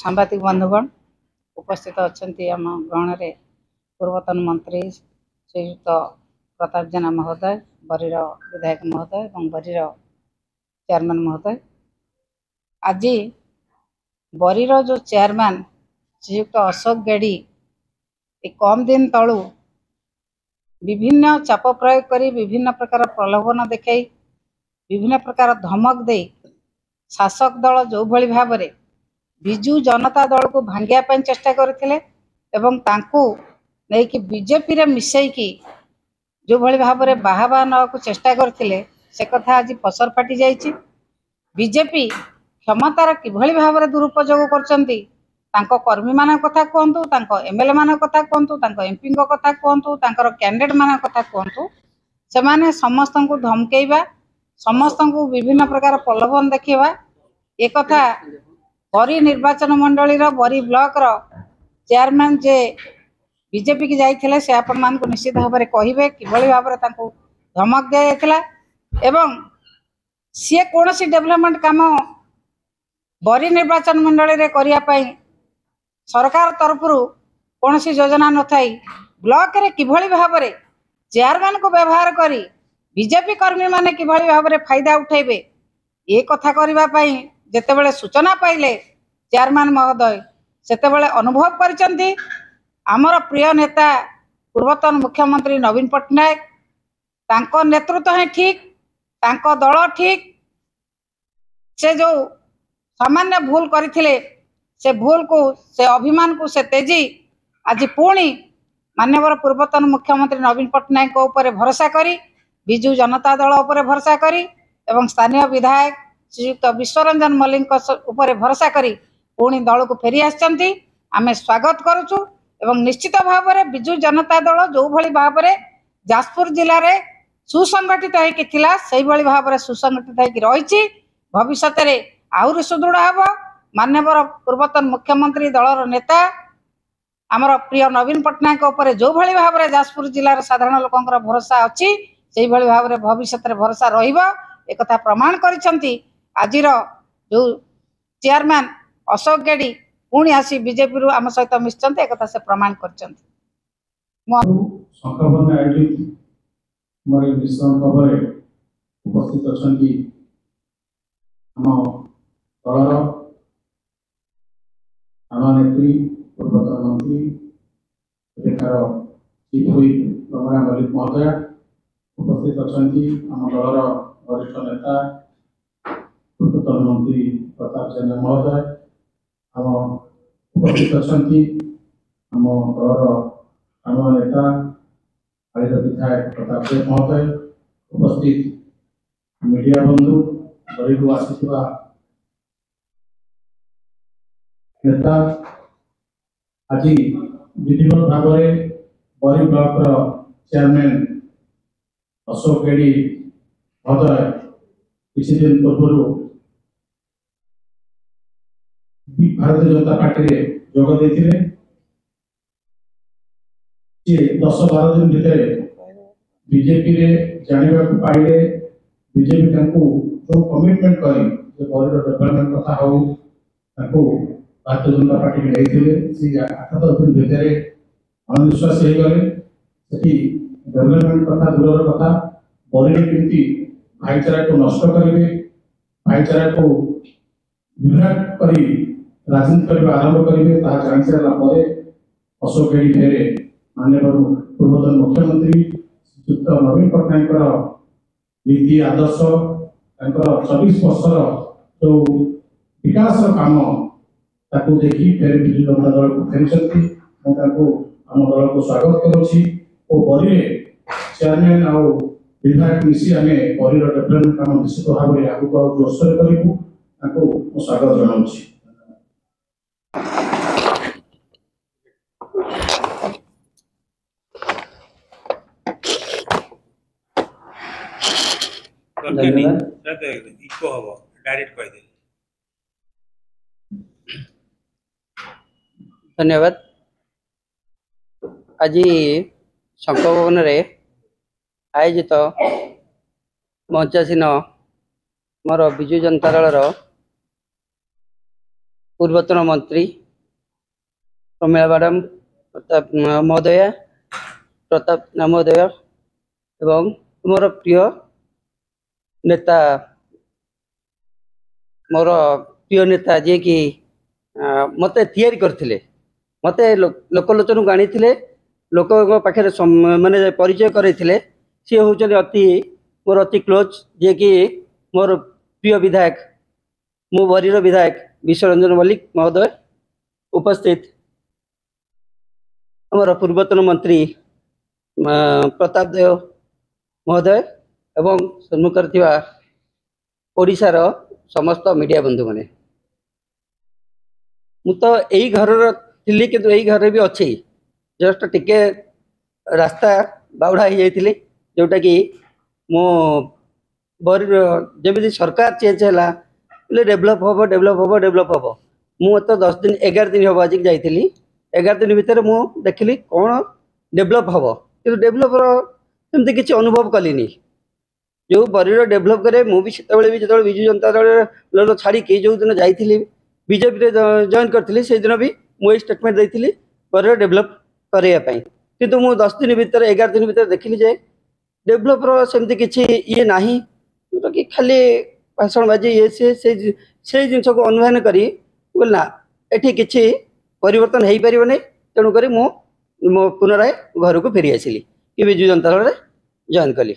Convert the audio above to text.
सांबादिक बंधुगण उपस्थित अच्छा आम ग्रहण में पूर्वतन मंत्री श्रीयुक्त प्रताप जेना महोदय, बरीर विधायक महोदय और बरीर चेयरमैन महोदय। आज बरीर जो चेयरमैन श्रीयुक्त अशोक गेड़ी कम दिन तलू विभिन्न चाप प्रयोग कर विभिन्न प्रकार प्रलोभन देखा विभिन्न प्रकार धमक दे शासक दल जो भली भाव में विजु जनता दल को भांगिया चेष्टा करथिले एवं तांकू नहीं बीजेपी रे मिसैकी जो भली भाव में बाहाबा न को चेष्टा करथिले से कथा आज पसर फाटी जाइछि। बीजेपी क्षमतार किभली भाव में दुरुपयोग करचंती तांको कर्मी मान कथा कहतु, तांको एमएलए मान कथा कहतु, तांको एमपी कथा कहतु, तांकर कैंडिडेट मान कथा कहतु, से माने समस्त को धमकेइबा समस्त को विभिन्न प्रकार प्रलोभन देखा एक कथा बरी निर्वाचन मंडली बरी ब्लॉक रो चेयरमैन जे बीजेपी की जाइथिले से आपण मान को निश्चित भाव में कहिबे किभली भाव में तांको धमक दिया जायतिला एवं सी कौन सी डेवलपमेंट काम बरी निर्वाचन मंडली रे करिया पई सरकार तरफ कौन सी योजना न थाई ब्लॉक रे किभली भाव में चेयरमैन को व्यवहार करी बीजेपी कर्मी माने किभली भाव में फायदा उठेबे ये कथा करबा पई जेतेबेले सूचना पाइले चेयरमैन महोदय सेतेबेले अनुभव करिसंती आमर प्रिय नेता पूर्वतन मुख्यमंत्री नवीन पट्टनायक तांको नेतृत्व है ठीक, तांको दल ठीक, से जो सामान्य भूल करथिले से भूल को से अभिमान को से तेजी आज पुणी माननीय पूर्वतन मुख्यमंत्री नवीन पट्टनायक ऊपर भरोसा करी विजु जनता दल ऊपर भरोसा करी एवं स्थानीय विधायक श्रीयुक्त विश्वरंजन मल्लिक ऊपर भरोसा करी पुणी दल को फेरी आसचंती आमे स्वागत करुचु एवं निश्चित भाव में विजु जनता दल जो भली भाव में जाजपुर जिले में सुसंगठित होइकि थिला सेही भली भाव में सुसंगठित होइकि रहिछि भविष्य में आहुरी सुदृढ़ हबो। माननीय पूर्वतन मुख्यमंत्री दलर नेता आमर प्रिय नवीन पट्टनायक ऊपर जो भली भाव में जाजपुर जिलार साधारण लोकंकर भरोसा अच्छी से भली भाव में भविष्य में भरोसा रहिबो एक कथा प्रमाण करिसंती आजिर जो चेयरमैन अशोक गेड़ी पुणी आसी बीजेपी रु आम सहित मिशन एक कथा से प्रमाण करिसंती। उपस्थित अछंती हम दलर आम नेत्री पूर्वतन मंत्री रेखार चीफ व्हिप रमणा मल्लिक महोदय उपस्थित अछंती आम दलर वरिष्ठ नेता पूर्वतन मंत्री प्रताप जेना महोदय आम उपस्थित अछंती आम दलर आम नेता आलिर विधायक प्रताप जेना महोदय उपस्थित मीडिया बंधु बरीरू आसीथिबा नेता आज विधिवत भाव में बरी ब्लॉक चेयरमैन अशोक गेड़ी महोदय किसी दिन पूर्व भारतीय जनता पार्टी रे जोग देथिले 10-12 दिन भितर बीजेपी रे जानिबा को पाइले बीजेपी तांको जो कमिटमेंट करी जे बरीर डेवलपमेंट कथा हो तांको भारतीय जनता पार्टी में लेथिले से 8-10 दिन भितर अविश्वास हे गले सेठी डेवलपमेंट कथा दूरर कथा बरीर केमती भाईचारा को नष्ट करिवे भाईचारा को विभाग करी राजनीति करबा आरंभ करिवे ता जानि सारला परे अशोक गेड़ी फेरे माननीय पूर्वतन मुख्यमंत्री श्रीयुक्त नवीन पट्टनायक नीति आदर्श 24 वर्षर जो विकास काम ताकू देखी फेर विजु जनता दल को फेरी आम दल को स्वागत करुच्ची और बरी चेयरमैन आ विधायक मिसी आम बरीर डेवलपमेंट काम निश्चित भाव में आगे जोरसोर करूँ स्वागत जनाऊँगी। धन्यवाद। आज शंख भवन आयोजित मंचासीन मोर विजु जनता दल पूर्वतन मंत्री प्रमिला मैडम, प्रताप महोदया, प्रताप महोदय एवं मोर प्रिय नेता, मोर प्रिय नेता जे कि मत तैयारी करथिले, मते लोकलोचन को आनी लोक पाखे माने परिचय करैथिले। सी होचन अति मोर अति क्लोज जे कि मोर प्रिय विधायक मो बरीर विधायक विश्वरंजन मल्लिक महोदय, उपस्थित हमारा पूर्वतन मंत्री प्रताप देव महोदय एवं सम्मुखर थिबा ओडिशार समस्त मीडिया बंधु माने। मु तो यही घर थी कि यही घर भी अच्छी जस्ट टिके रास्ता बाउड़ा हो जाइए जोटा कि मो बरी जमी सरकार चेंज है डेभलप हम डेभलप हम मु तो 10 दिन 11 दिन हम आज जाइली 11 दिन भितर मु देखली कौन डेभलप हम कि डेभलप सेमती किसी अनुभव कलिनी जो बरीर डेभलप करे मुझे भी जो विजु जनता दल छाड़ी जो दिन जाइली बीजेपी जॉइन करी से दिन भी मुझे स्टेटमेंट देती बरीर डेभलप करने किंतु मु 10 दिन भितर 11 दिन भितर देखली जे डेभलप सेमती किसी ये ना जोटा कि खाली भाषण बाजी ये से जिन को अनुधान करी ना एठी किसी परिवर्तन हो पार नहीं तेणुक मो पुनराय घर को फेरी आसिली कि विजु जनता दल जॉइन कली।